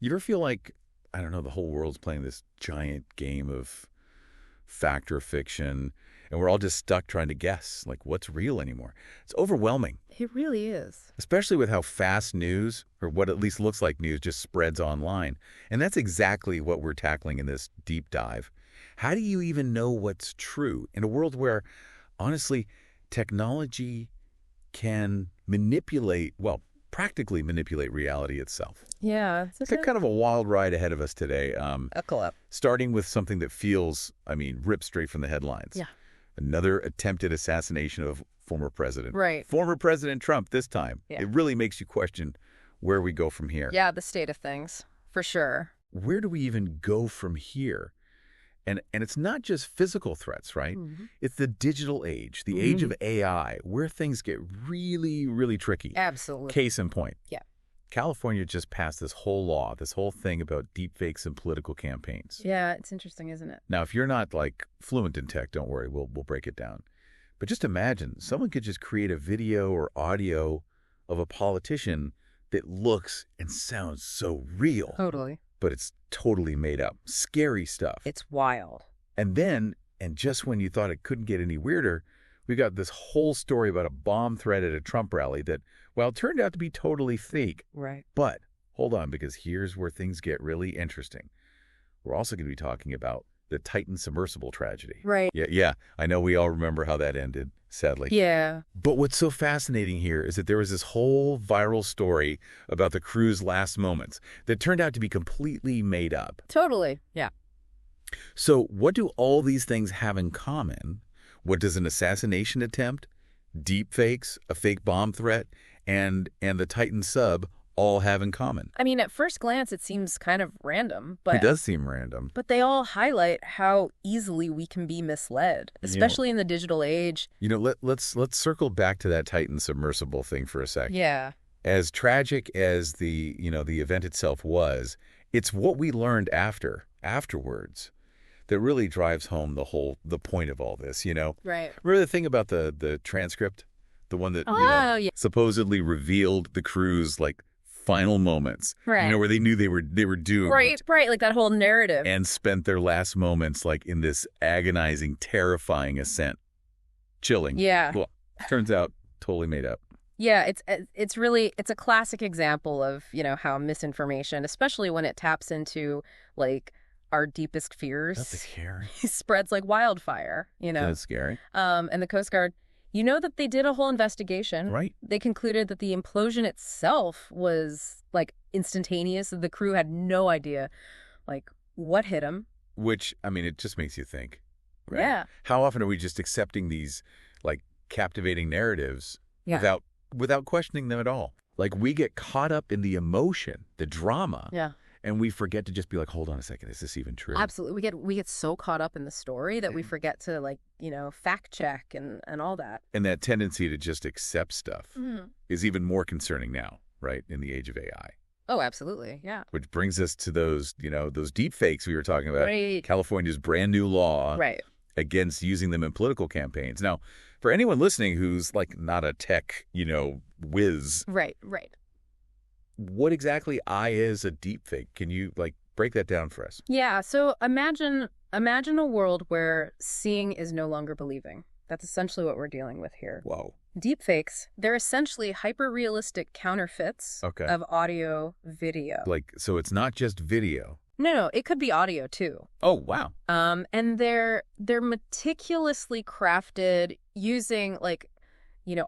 You ever feel like, I don't know, the whole world's playing this giant game of fact or fiction, and we're all just stuck trying to guess, like, what's real anymore? It's overwhelming, It really is. especially with how fast news, or what at least looks like news, just spreads online. And that's exactly what we're tackling in this deep dive. How do you even know what's true in a world where, honestly, technology can manipulate, well, practically manipulate reality itself? Yeah. It's kind of a wild ride ahead of us today. Buckle up. Starting with something that feels, ripped straight from the headlines. Yeah. Another attempted assassination of former president. Right. Former President Trump this time. Yeah. It really makes you question where we go from here. Yeah, the state of things, for sure. Where do we even go from here? And it's not just physical threats, right? Mm-hmm. It's the digital age, the age of AI, where things get really, really tricky. Absolutely. Case in point. Yeah. California just passed this whole law, this whole thing about deepfakes in political campaigns. Yeah, it's interesting, isn't it? Now, if you're not like fluent in tech, don't worry, we'll break it down. But just imagine someone could just create a video or audio of a politician that looks and sounds so real. Totally. But it's totally made up. Scary stuff. It's wild. And then, and just when you thought it couldn't get any weirder, we got this whole story about a bomb threat at a Trump rally that, well, turned out to be totally fake. Right. But hold on, because here's where things get really interesting. We're also going to be talking about the Titan submersible tragedy. Right. Yeah. I know we all remember how that ended, sadly. Yeah. But what's so fascinating here is that there was this whole viral story about the crew's last moments that turned out to be completely made up. Totally. Yeah. So what do all these things have in common? What does an assassination attempt, deep fakes, a fake bomb threat, and the Titan sub all have in common? I mean, at first glance, it seems kind of random, but It does seem random. But they all highlight how easily we can be misled, especially in the digital age. Let's circle back to that Titan submersible thing for a sec. Yeah. As tragic as the event itself was, it's what we learned afterwards that really drives home the point of all this, Right. Remember the thing about the transcript? The one that Yeah. supposedly revealed the crew's final moments. Right. Where they knew they were doomed. Right, like that whole narrative. And spent their last moments in this agonizing, terrifying ascent. Chilling. Yeah. Well, turns out totally made up. Yeah, it's a classic example of, how misinformation, especially when it taps into our deepest fears, That's scary. spreads like wildfire, That's scary. And the Coast Guard, that they did a whole investigation. Right. They concluded that the implosion itself was instantaneous. The crew had no idea what hit them. Which, it just makes you think. Right? Yeah. How often are we just accepting these captivating narratives without questioning them at all? We get caught up in the emotion, the drama. Yeah. And we forget to just be hold on a second, is this even true? Absolutely. We get so caught up in the story that we forget to fact check and all that. And that tendency to just accept stuff is even more concerning now, right, in the age of AI. Oh, absolutely. Yeah. Which brings us to those deep fakes we were talking about. Right. California's brand new law against using them in political campaigns. Now, for anyone listening who's not a tech, whiz. Right. What exactly is a deepfake? Can you break that down for us? Yeah. So imagine a world where seeing is no longer believing. That's essentially what we're dealing with here. Whoa. Deepfakes, they're essentially hyper-realistic counterfeits of audio, video. So it's not just video. No, it could be audio too. Oh, wow. And they're meticulously crafted using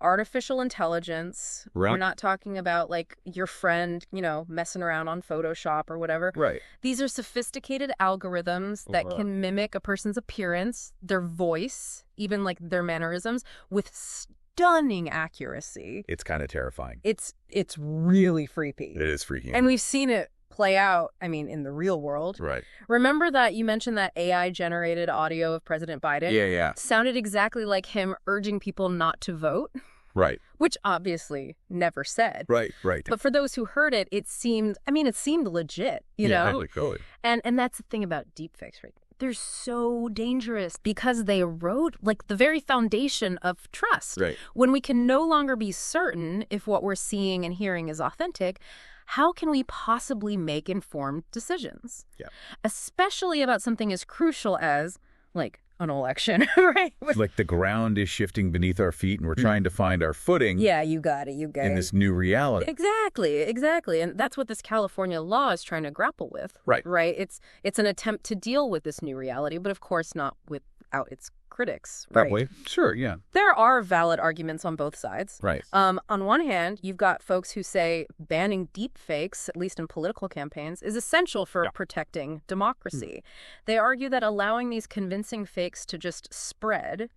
artificial intelligence. Right. We're not talking about your friend, messing around on Photoshop or whatever. Right. These are sophisticated algorithms that can mimic a person's appearance, their voice, even their mannerisms with stunning accuracy. It's kind of terrifying. It's really freaky. It is freaky. And we've seen it play out, in the real world. Right. Remember that you mentioned that AI-generated audio of President Biden? Yeah. Sounded exactly like him urging people not to vote. Right. Which obviously never said. Right. But for those who heard it, it seemed legit, you know? Totally. And that's the thing about deepfakes, right? They're so dangerous because they erode the very foundation of trust. Right. When we can no longer be certain if what we're seeing and hearing is authentic, how can we possibly make informed decisions? Yeah. Especially about something as crucial as, like, an election, right? Like the ground is shifting beneath our feet and we're trying to find our footing Yeah, you got it, in this new reality. Exactly. And that's what this California law is trying to grapple with. Right. Right? It's an attempt to deal with this new reality, but of course not without its critics. That Right? way? Sure, yeah. There are valid arguments on both sides. Right. On one hand, you've got folks who say banning deep fakes, at least in political campaigns, is essential for protecting democracy. They argue that allowing these convincing fakes to just spread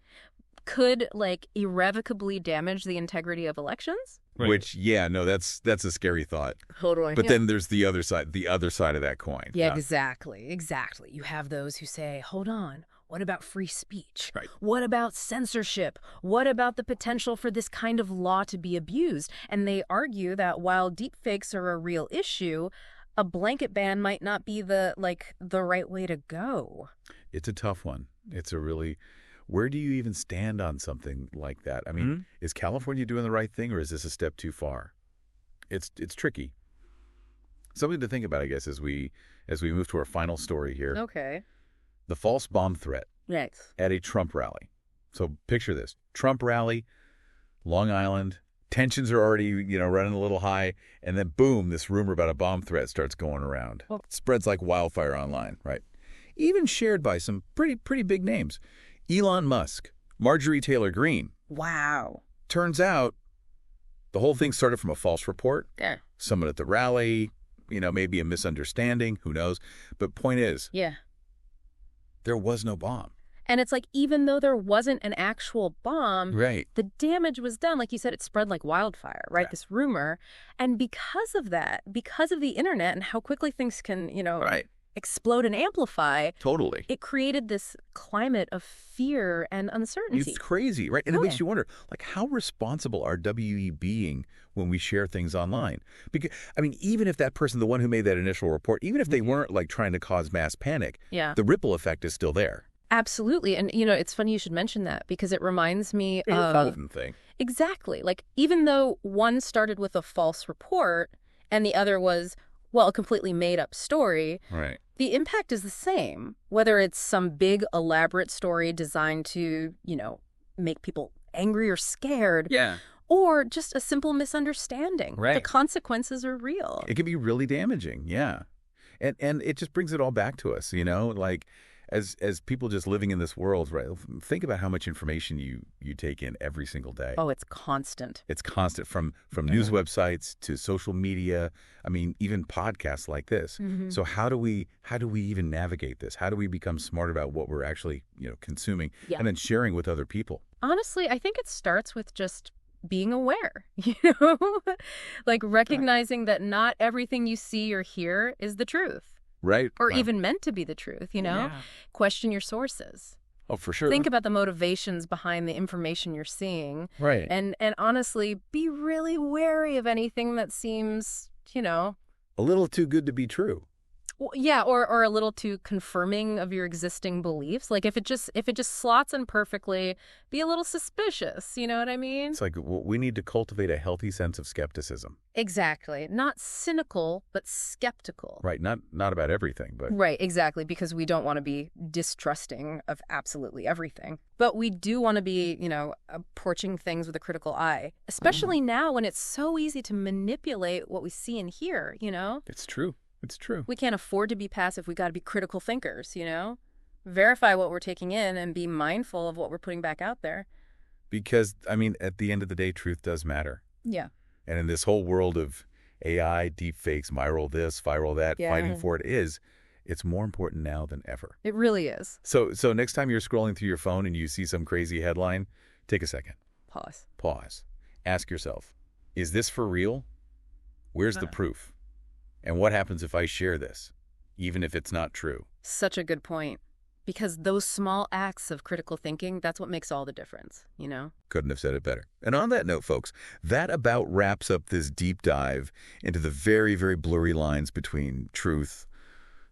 could, like, irrevocably damage the integrity of elections. Right. Which, yeah, no, that's a scary thought. Totally. But then there's the other side of that coin. Yeah, exactly. You have those who say, hold on, what about free speech? Right. What about censorship? What about the potential for this kind of law to be abused? And they argue that while deepfakes are a real issue, a blanket ban might not be the right way to go. It's a tough one. It's a really... Where do you even stand on something like that? I mean, is California doing the right thing, or is this a step too far? It's tricky. Something to think about, I guess, as we move to our final story here. Okay. The false bomb threat at a Trump rally. So picture this. Trump rally, Long Island, tensions are already, running a little high, and then boom, this rumor about a bomb threat starts going around. Well, it spreads like wildfire online, right? Even shared by some pretty big names. Elon Musk, Marjorie Taylor Greene. Wow. Turns out the whole thing started from a false report. Yeah. Someone at the rally, maybe a misunderstanding, who knows? But point is, there was no bomb. And it's like, even though there wasn't an actual bomb, right, the damage was done. Like you said, it spread like wildfire, right? Yeah. This rumor. And because of that, because of the internet and how quickly things can, explode and amplify. Totally. It created this climate of fear and uncertainty. It's crazy, right? And it makes you wonder, like, how responsible are WE being when we share things online? Because, even if that person, the one who made that initial report, even if they weren't, like, trying to cause mass panic, the ripple effect is still there. Absolutely. And, it's funny you should mention that because it reminds me of... thing. Exactly. Like, even though one started with a false report and the other was... well, a completely made-up story, right, the impact is the same, whether it's some big, elaborate story designed to, make people angry or scared, or just a simple misunderstanding. Right. The consequences are real. It can be really damaging, yeah. And it just brings it all back to us, like... As people just living in this world, right? Think about how much information you take in every single day. Oh, it's constant. It's constant from news websites to social media. Even podcasts like this. Mm-hmm. So how do we even navigate this? How do we become smart about what we're actually consuming and then sharing with other people? Honestly, I think it starts with just being aware, like recognizing that not everything you see or hear is the truth. Right. Or even meant to be the truth, Yeah. Question your sources. Oh, for sure. Think about the motivations behind the information you're seeing. Right. And honestly, be really wary of anything that seems, a little too good to be true. Yeah, or a little too confirming of your existing beliefs. Like if it just slots in perfectly, be a little suspicious. You know what I mean? It's like we need to cultivate a healthy sense of skepticism. Exactly. Not cynical, but skeptical. Right. Not about everything, but... Right, exactly, because we don't want to be distrusting of absolutely everything. But we do want to be, approaching things with a critical eye, especially now when it's so easy to manipulate what we see and hear, It's true. It's true. We can't afford to be passive. We got to be critical thinkers, Verify what we're taking in and be mindful of what we're putting back out there. Because, at the end of the day, truth does matter. Yeah. And in this whole world of AI, deepfakes, viral this, viral that, fighting for it's more important now than ever. It really is. So next time you're scrolling through your phone and you see some crazy headline, take a second. Pause. Ask yourself, is this for real? Where's the proof? And what happens if I share this, even if it's not true? Such a good point. Because those small acts of critical thinking, that's what makes all the difference, Couldn't have said it better. And on that note, folks, that about wraps up this deep dive into the very, very blurry lines between truth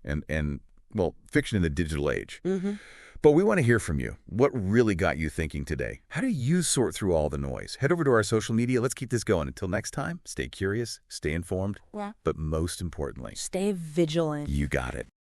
and well, fiction in the digital age. Mm-hmm. But we want to hear from you. What really got you thinking today? How do you sort through all the noise? Head over to our social media. Let's keep this going. Until next time, stay curious, stay informed, Yeah. but most importantly, Stay vigilant. you got it.